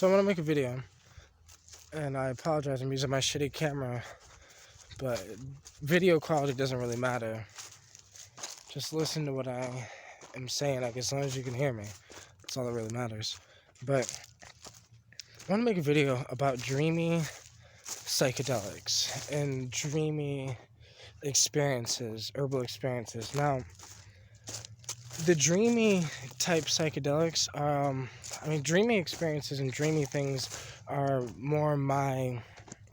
So I want to make a video, and I apologize, I'm using my shitty camera, but video quality doesn't really matter. Just listen to what I am saying, like, as long as you can hear me. That's all that really matters. But I want to make a video about dreamy psychedelics and dreamy experiences, herbal experiences. Now, the dreamy type psychedelics, dreamy experiences and dreamy things are more my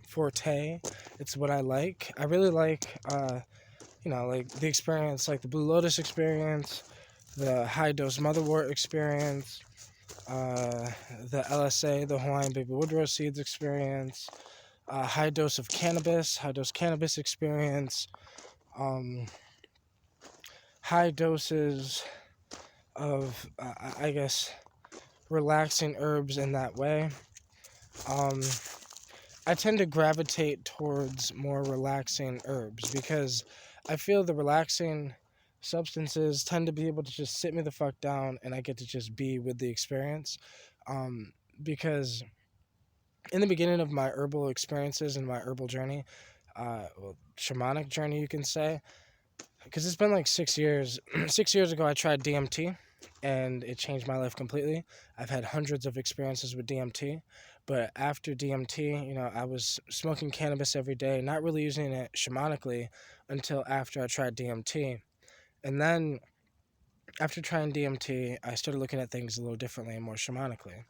forte. It's what I like. I really like, like the experience, like the Blue Lotus experience, the high dose motherwort experience, the LSA, the Hawaiian baby woodrose seeds experience, high dose cannabis experience, high doses of, I guess, relaxing herbs in that way. I tend to gravitate towards more relaxing herbs because I feel the relaxing substances tend to be able to just sit me the fuck down and I get to just be with the experience. Because in the beginning of my herbal experiences and my herbal journey, shamanic journey, you can say, because it's been like 6 years. 6 years ago, I tried DMT, and it changed my life completely. I've had hundreds of experiences with DMT, but after DMT, I was smoking cannabis every day, not really using it shamanically until after I tried DMT. And then after trying DMT, I started looking at things a little differently and more shamanically.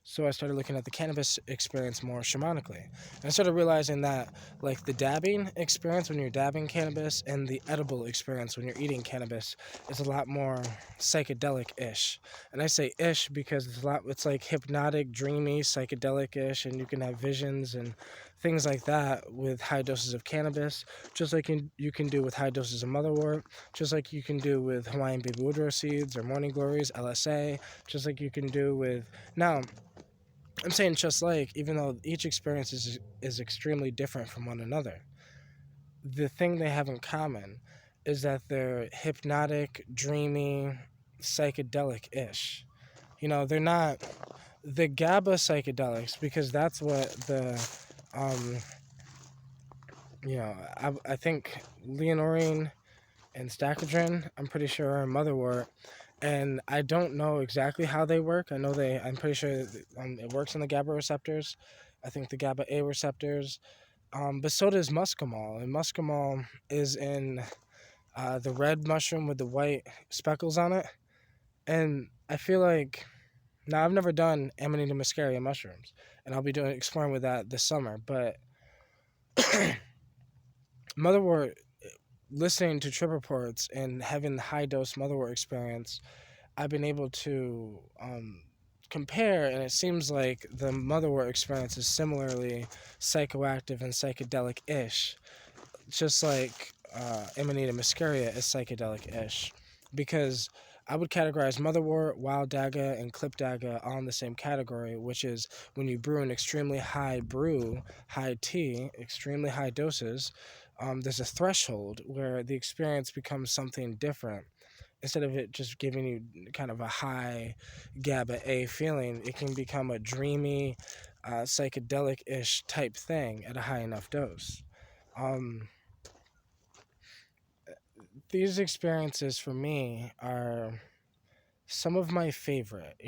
So I started looking at the cannabis experience more shamanically. And I started realizing that, like, the dabbing experience when you're dabbing cannabis and the edible experience when you're eating cannabis is a lot more psychedelic-ish. And I say ish because it's like hypnotic, dreamy, psychedelic-ish, and you can have visions and things like that with high doses of cannabis, just like you can do with high doses of motherwort, just like you can do with Hawaiian baby woodrose seeds or morning glories, LSA, just like you can do with... Now, I'm saying just like, even though each experience is extremely different from one another, the thing they have in common is that they're hypnotic, dreamy, psychedelic-ish. They're not the GABA psychedelics, because that's what I think Leonorine and Stacadrin, I'm pretty sure, are motherwort. And I don't know exactly how they work. I'm pretty sure it works on the GABA receptors. I think the GABA A receptors. But so does muscimol. And muscimol is in the red mushroom with the white speckles on it. And I feel like... Now, I've never done Amanita muscaria mushrooms. And I'll be exploring with that this summer. But motherwort... Listening to trip reports and having the high dose motherwort experience, I've been able to compare, and it seems like the motherwort experience is similarly psychoactive and psychedelic-ish, just like Amanita muscaria is psychedelic-ish, because I would categorize motherwort, wild daga, and clip daga all in the same category, which is when you brew an extremely high tea, extremely high doses, there's a threshold where the experience becomes something different. Instead of it just giving you kind of a high GABA A feeling, it can become a dreamy, psychedelic-ish type thing at a high enough dose. These experiences for me are some of my favorite.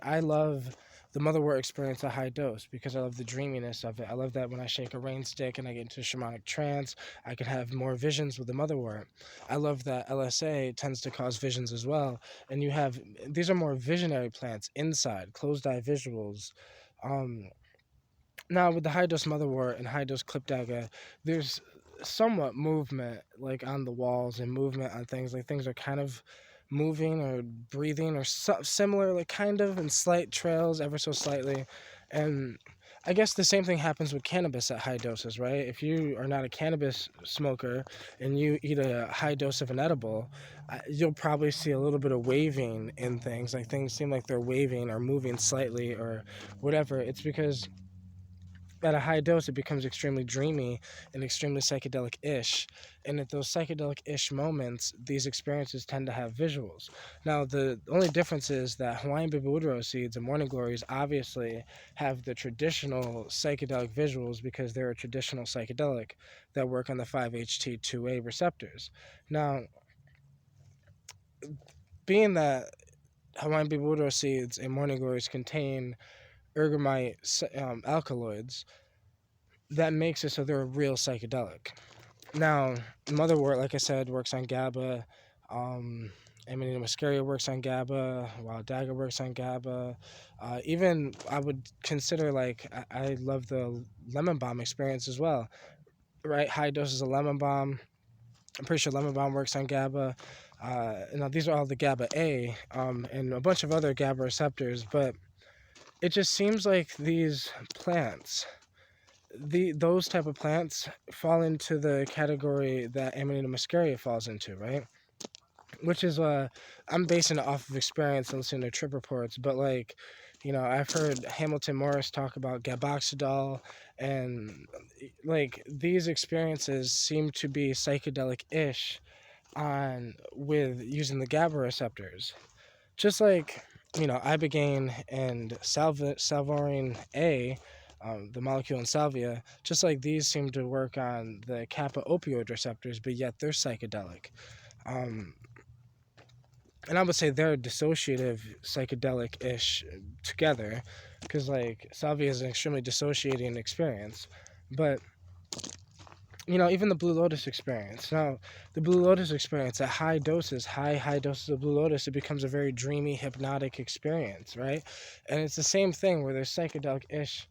I love the motherwort experience at high dose because I love the dreaminess of it. I love that when I shake a rain stick and I get into a shamanic trance, I can have more visions with the motherwort. I love that LSA tends to cause visions as well. And these are more visionary plants inside, closed eye visuals. Now, with the high dose motherwort and high dose clip dagger, there's somewhat movement, like on the walls, and movement on things. Like things are kind of moving or breathing or similar, like kind of, in slight trails, ever so slightly. And I guess the same thing happens with cannabis at high doses, right? If you are not a cannabis smoker and you eat a high dose of an edible, you'll probably see a little bit of waving in things. Like things seem like they're waving or moving slightly or whatever. It's because at a high dose, it becomes extremely dreamy and extremely psychedelic-ish. And at those psychedelic-ish moments, these experiences tend to have visuals. Now, the only difference is that Hawaiian baby woodrose seeds and morning glories obviously have the traditional psychedelic visuals because they're a traditional psychedelic that work on the 5-HT2A receptors. Now, being that Hawaiian baby woodrose seeds and morning glories contain ergomite alkaloids, that makes it so they're a real psychedelic. Now, motherwort, like I said, works on GABA. Amanita muscaria works on GABA. Wild dagger works on GABA. Even I would consider, like, I love the lemon balm experience as well. Right, high doses of lemon balm. I'm pretty sure lemon balm works on GABA. Now these are all the GABA A and a bunch of other GABA receptors, but it just seems like these plants, those type of plants, fall into the category that Amanita muscaria falls into, right? Which is I'm basing it off of experience and listening to trip reports, but like, I've heard Hamilton Morris talk about gaboxidol, and like these experiences seem to be psychedelic-ish on with using the GABA receptors. Just like, ibogaine and salvarine A, the molecule in salvia, just like these seem to work on the kappa opioid receptors, but yet they're psychedelic. And I would say they're dissociative psychedelic-ish together, because like salvia is an extremely dissociating experience. But even the Blue Lotus experience. Now, the Blue Lotus experience at high doses of Blue Lotus, it becomes a very dreamy, hypnotic experience, right? And it's the same thing where there's psychedelic-ish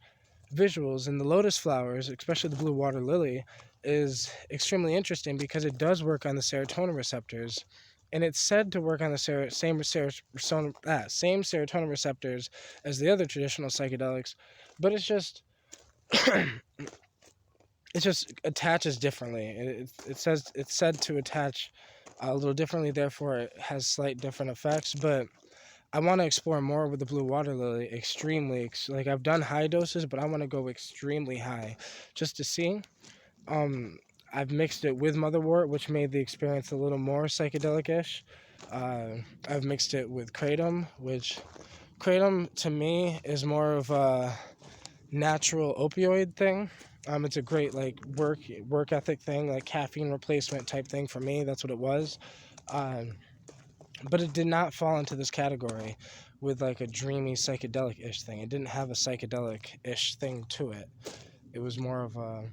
visuals, and the lotus flowers, especially the blue water lily, is extremely interesting because it does work on the serotonin receptors, and it's said to work on the same serotonin receptors as the other traditional psychedelics, but it's just it just attaches differently. It's said to attach a little differently, therefore it has slight different effects. But I want to explore more with the blue water lily, extremely. Like, I've done high doses, but I want to go extremely high, just to see. I've mixed it with motherwort, which made the experience a little more psychedelic-ish. I've mixed it with kratom, which kratom to me is more of a natural opioid thing. It's a great like work ethic thing, like caffeine replacement type thing for me. That's what it was. But it did not fall into this category with like a dreamy psychedelic-ish thing. It didn't have a psychedelic-ish thing to it. It was more of a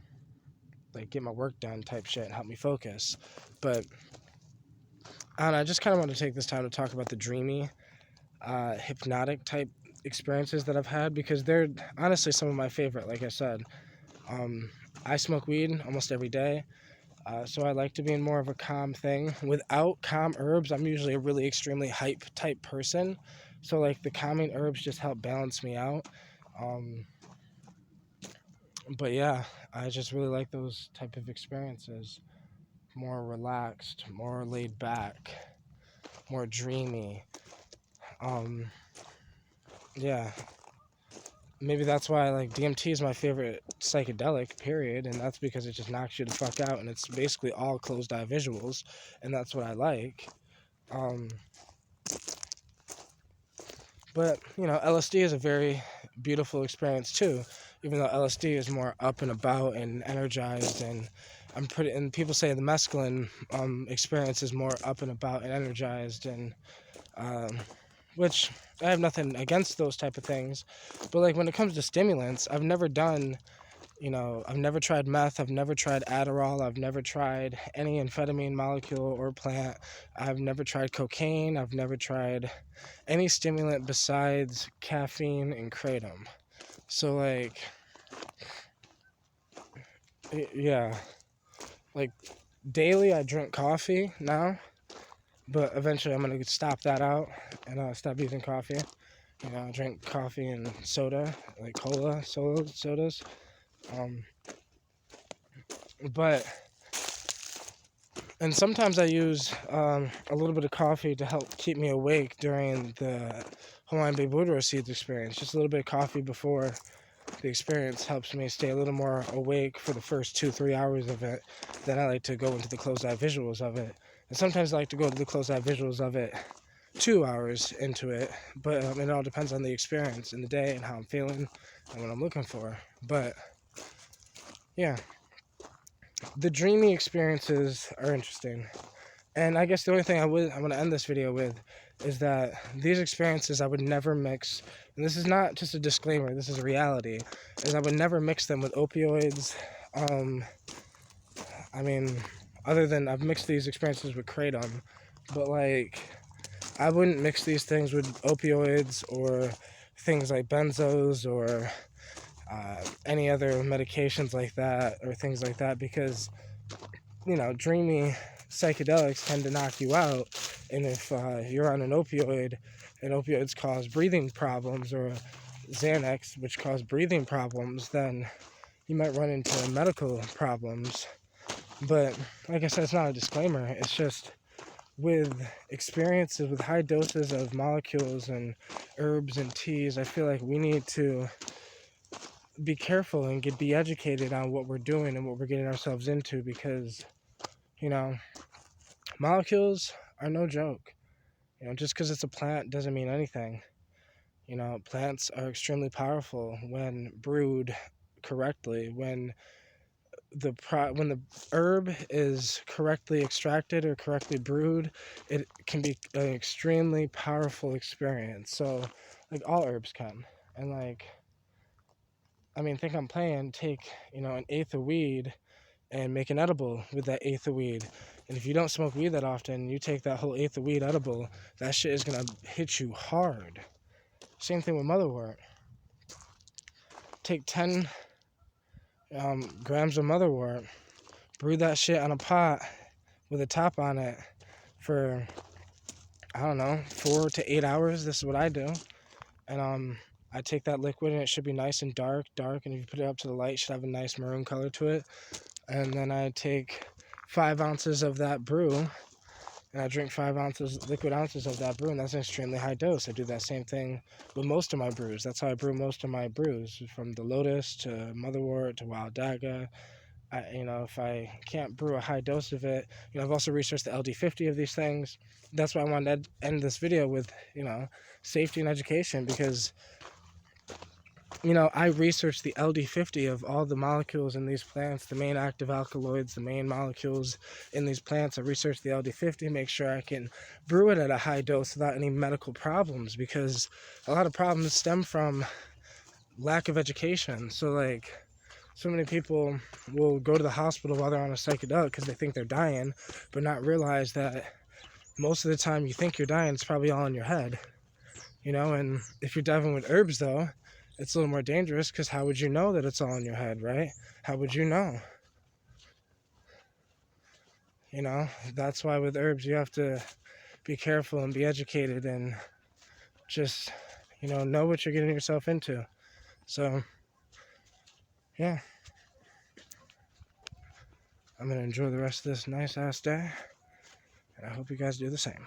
like get my work done type shit and help me focus. But I don't know, I just kind of want to take this time to talk about the dreamy, hypnotic type experiences that I've had, because they're honestly some of my favorite. Like I said, I smoke weed almost every day. So I like to be in more of a calm thing. Without calm herbs, I'm usually a really extremely hype type person. So like the calming herbs just help balance me out. But yeah, I just really like those type of experiences. More relaxed, more laid back, more dreamy. Yeah. Maybe that's why like DMT is my favorite psychedelic, period, and that's because it just knocks you the fuck out, and it's basically all closed eye visuals, and that's what I like. But LSD is a very beautiful experience too, even though LSD is more up and about and energized, and and people say the mescaline experience is more up and about and energized, and which I have nothing against those type of things, but like when it comes to stimulants, I've never done, I've never tried meth, I've never tried Adderall, I've never tried any amphetamine molecule or plant, I've never tried cocaine, I've never tried any stimulant besides caffeine and kratom. So like, yeah, like daily I drink coffee now, but eventually I'm gonna stop that out and stop using coffee. Drink coffee and soda, like cola, sodas. But and sometimes I use a little bit of coffee to help keep me awake during the Hawaiian baby woodrose seeds experience. Just a little bit of coffee before the experience helps me stay a little more awake for the first 2-3 hours of it. Then I like to go into the closed eye visuals of it. And sometimes I like to go to the closed eye visuals of it 2 hours into it. But it all depends on the experience in the day and how I'm feeling and what I'm looking for. But yeah, the dreamy experiences are interesting. And I guess the only thing I want to end this video with is that these experiences I would never mix, and this is not just a disclaimer, this is a reality, is I would never mix them with opioids. I mean, other than I've mixed these experiences with kratom, but like, I wouldn't mix these things with opioids or things like benzos or any other medications like that or things like that, because, you know, dreamy psychedelics tend to knock you out. And if you're on an opioid and opioids cause breathing problems, or Xanax, which cause breathing problems, then you might run into medical problems. But like I said, it's not a disclaimer. It's just with experiences with high doses of molecules and herbs and teas, I feel like we need to be careful and be educated on what we're doing and what we're getting ourselves into, because, you know, molecules are no joke. You know, just because it's a plant doesn't mean anything. You know, plants are extremely powerful when brewed correctly. When the herb is correctly extracted or correctly brewed, it can be an extremely powerful experience. So, like, all herbs can. And like, I mean, think I'm playing. Take, you know, an eighth of weed and make an edible with that eighth of weed. And if you don't smoke weed that often, you take that whole eighth of weed edible, that shit is gonna hit you hard. Same thing with motherwort. Take 10 grams of motherwort, brew that shit on a pot with a top on it for, I don't know, 4 to 8 hours. This is what I do. And I take that liquid, and it should be nice and dark, and if you put it up to the light, it should have a nice maroon color to it. And then I take 5 ounces of that brew, and I drink 5 liquid ounces of that brew, and that's an extremely high dose. I do that same thing with most of my brews. That's how I brew most of my brews, from the Lotus to Motherwort to Wild Daga. You know, if I can't brew a high dose of it, you know, I've also researched the LD50 of these things. That's why I wanted to end this video with, you know, safety and education, because, you know, I researched the LD50 of all the molecules in these plants, the main active alkaloids, the main molecules in these plants. I researched the LD50, make sure I can brew it at a high dose without any medical problems, because a lot of problems stem from lack of education. So, like, so many people will go to the hospital while they're on a psychedelic because they think they're dying, but not realize that most of the time you think you're dying, it's probably all in your head, you know. And if you're diving with herbs, though, it's a little more dangerous, because how would you know that it's all in your head, right? How would you know? You know, that's why with herbs you have to be careful and be educated and just, you know what you're getting yourself into. So, yeah. I'm going to enjoy the rest of this nice-ass day, and I hope you guys do the same.